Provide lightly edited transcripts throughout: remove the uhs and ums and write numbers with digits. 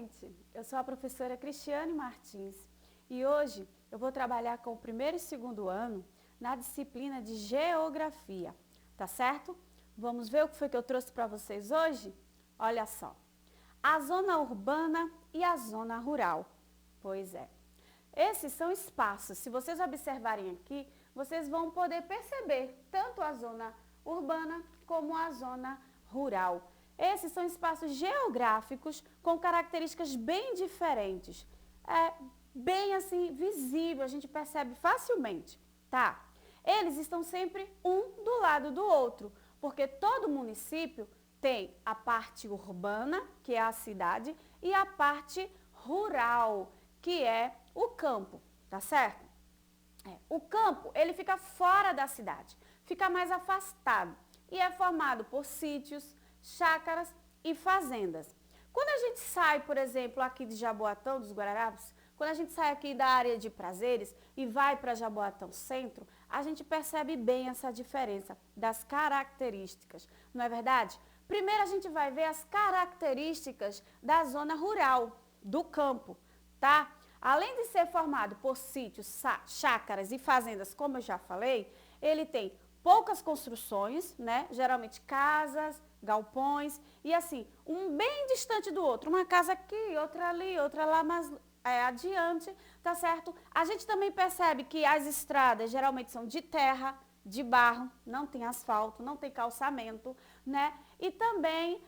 gente! Eu sou a professora Cristiane Martins e hoje eu vou trabalhar com o primeiro e segundo ano na disciplina de Geografia, tá certo? Vamos ver o que foi que eu trouxe para vocês hoje? Olha só, a zona urbana e a zona rural. Pois é, esses são espaços, se vocês observarem aqui, vocês vão poder perceber tanto a zona urbana como a zona rural. Esses são espaços geográficos com características bem diferentes. É bem assim visível, a gente percebe facilmente, tá? Eles estão sempre um do lado do outro, porque todo município tem a parte urbana, que é a cidade, e a parte rural, que é o campo, tá certo? O campo, ele fica fora da cidade, fica mais afastado e é formado por sítios, chácaras e fazendas. Quando a gente sai, por exemplo, aqui de Jaboatão dos Guararapes, quando a gente sai aqui da área de Prazeres e vai para Jaboatão Centro, a gente percebe bem essa diferença das características, não é verdade? Primeiro a gente vai ver as características da zona rural, do campo, tá? Além de ser formado por sítios, chácaras e fazendas, como eu já falei, ele tem poucas construções, né? Geralmente casas, galpões e assim, um bem distante do outro. Uma casa aqui, outra ali, outra lá, mas adiante, tá certo? A gente também percebe que as estradas geralmente são de terra, de barro, não tem asfalto, não tem calçamento, né? E também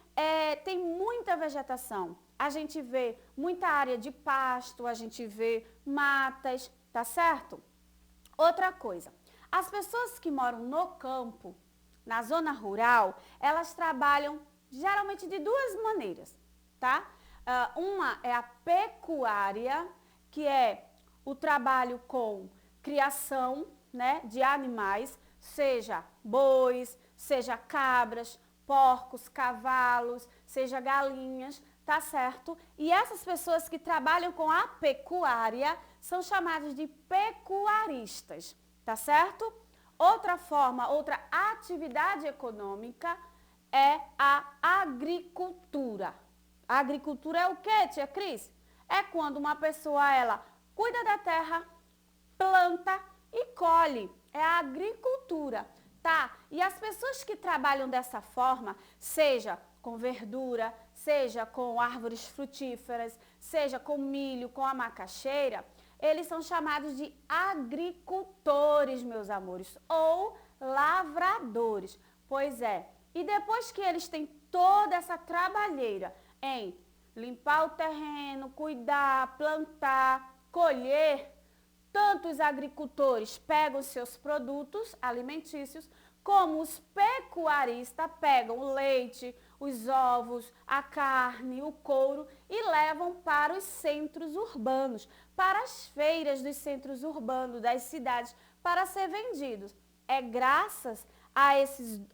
tem muita vegetação. A gente vê muita área de pasto, a gente vê matas, tá certo? Outra coisa, as pessoas que moram no campo, na zona rural, elas trabalham geralmente de duas maneiras, tá? Uma é a pecuária, que é o trabalho com criação, né, de animais, seja bois, seja cabras, porcos, cavalos, seja galinhas, tá certo? E essas pessoas que trabalham com a pecuária são chamadas de pecuaristas, tá certo? Outra forma, outra atividade econômica é a agricultura. A agricultura é o quê, tia Cris? É quando uma pessoa, ela cuida da terra, planta e colhe. É a agricultura, tá? E as pessoas que trabalham dessa forma, seja com verdura, seja com árvores frutíferas, seja com milho, com a macaxeira, eles são chamados de agricultores, meus amores, ou lavradores. Pois é, e depois que eles têm toda essa trabalheira em limpar o terreno, cuidar, plantar, colher, tanto os agricultores pegam seus produtos alimentícios, como os pecuaristas pegam o leite, os ovos, a carne, o couro e levam para os centros urbanos, para as feiras dos centros urbanos, das cidades, para ser vendidos. É graças a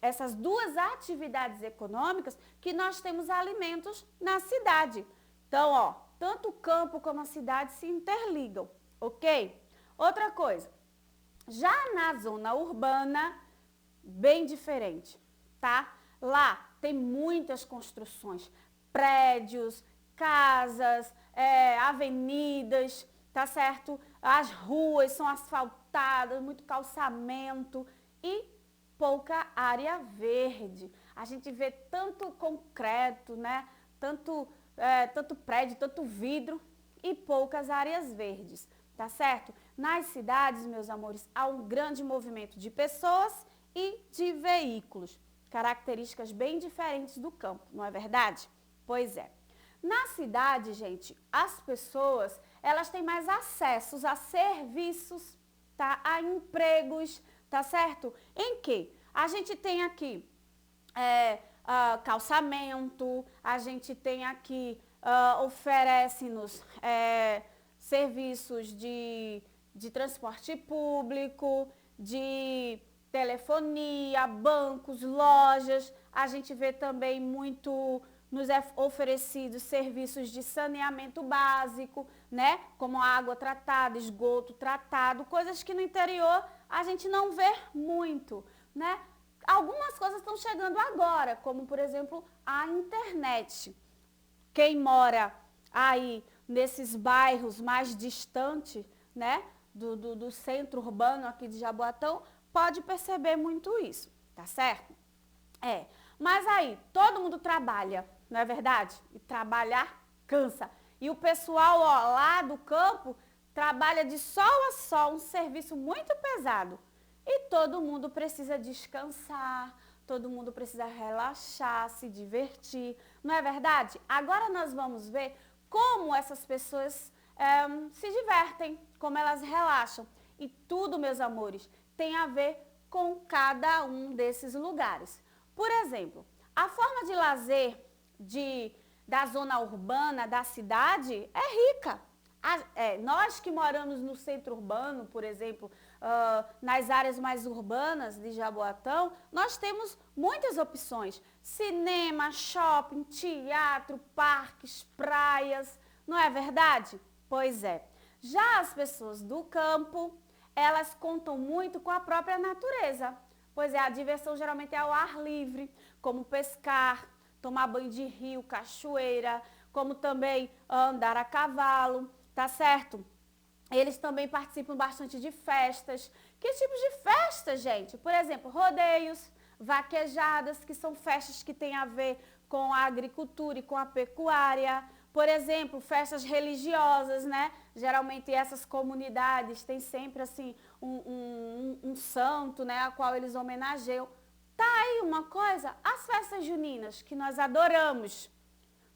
essas duas atividades econômicas que nós temos alimentos na cidade. Então, ó, tanto o campo como a cidade se interligam, ok? Outra coisa, já na zona urbana, bem diferente, tá? Lá tem muitas construções, prédios, casas, avenidas, tá certo? As ruas são asfaltadas, muito calçamento e pouca área verde. A gente vê tanto concreto, né? Tanto prédio, tanto vidro e poucas áreas verdes, tá certo? Nas cidades, meus amores, há um grande movimento de pessoas e de veículos, características bem diferentes do campo, não é verdade? Pois é. Na cidade, gente, as pessoas, elas têm mais acessos a serviços, tá? A empregos, tá certo? Em que? A gente tem aqui calçamento, a gente tem aqui, oferece-nos serviços de transporte público, de telefonia, bancos, lojas. A gente vê também muito nos é oferecidos serviços de saneamento básico, né? Como água tratada, esgoto tratado, coisas que no interior a gente não vê muito, né? Algumas coisas estão chegando agora, como por exemplo a internet. Quem mora aí nesses bairros mais distantes, né, do centro urbano aqui de Jaboatão, pode perceber muito isso, tá certo? Mas aí, todo mundo trabalha, não é verdade? E trabalhar cansa. E o pessoal, ó, lá do campo trabalha de sol a sol, um serviço muito pesado. E todo mundo precisa descansar, todo mundo precisa relaxar, se divertir, não é verdade? Agora nós vamos ver como essas pessoas se divertem, como elas relaxam. E tudo, meus amores, tem a ver com cada um desses lugares. Por exemplo, a forma de lazer da zona urbana, da cidade, é rica. Nós que moramos no centro urbano, por exemplo, nas áreas mais urbanas de Jaboatão, nós temos muitas opções. Cinema, shopping, teatro, parques, praias, não é verdade? Pois é. Já as pessoas do campo, elas contam muito com a própria natureza. Pois é, a diversão geralmente é ao ar livre, como pescar, tomar banho de rio, cachoeira, como também andar a cavalo, tá certo? Eles também participam bastante de festas. Que tipos de festas, gente? Por exemplo, rodeios, vaquejadas, que são festas que têm a ver com a agricultura e com a pecuária. Por exemplo, festas religiosas, né? Geralmente essas comunidades têm sempre assim um santo, né? A qual eles homenageiam. Tá aí uma coisa, as festas juninas que nós adoramos,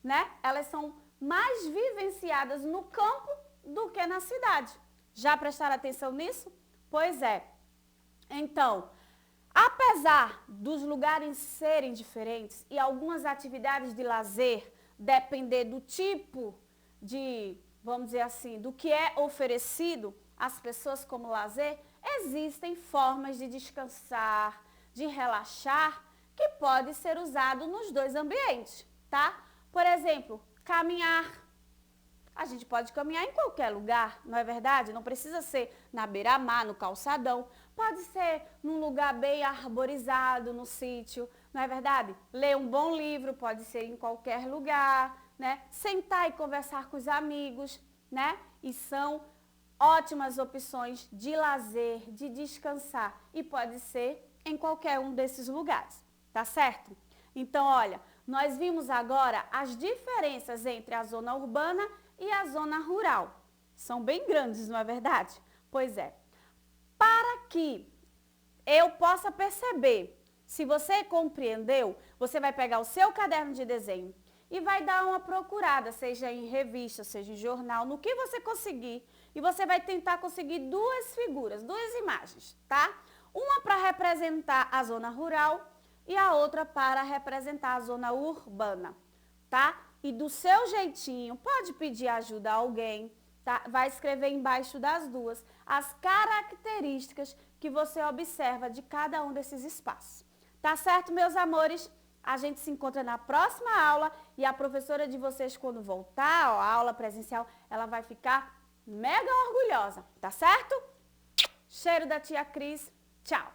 né? Elas são mais vivenciadas no campo do que na cidade. Já prestaram atenção nisso? Pois é. Então, apesar dos lugares serem diferentes e algumas atividades de lazer depender do tipo de, vamos dizer assim, do que é oferecido às pessoas como lazer, existem formas de descansar, de relaxar, que pode ser usado nos dois ambientes, tá? Por exemplo, caminhar. A gente pode caminhar em qualquer lugar, não é verdade? Não precisa ser na beira-mar, no calçadão. Pode ser num lugar bem arborizado, no sítio, não é verdade? Ler um bom livro pode ser em qualquer lugar, né? Sentar e conversar com os amigos, né? E são ótimas opções de lazer, de descansar. E pode ser em qualquer um desses lugares, tá certo? Então, olha, nós vimos agora as diferenças entre a zona urbana e a zona rural. São bem grandes, não é verdade? Pois é. Para que eu possa perceber se você compreendeu, você vai pegar o seu caderno de desenho e vai dar uma procurada, seja em revista, seja em jornal, no que você conseguir. E você vai tentar conseguir duas figuras, duas imagens, tá? Uma para representar a zona rural e a outra para representar a zona urbana, tá? E do seu jeitinho, pode pedir ajuda a alguém, tá? Vai escrever embaixo das duas as características que você observa de cada um desses espaços. Tá certo, meus amores? A gente se encontra na próxima aula e a professora de vocês, quando voltar, ó, a aula presencial, ela vai ficar mega orgulhosa, tá certo? Cheiro da tia Cris. Tchau!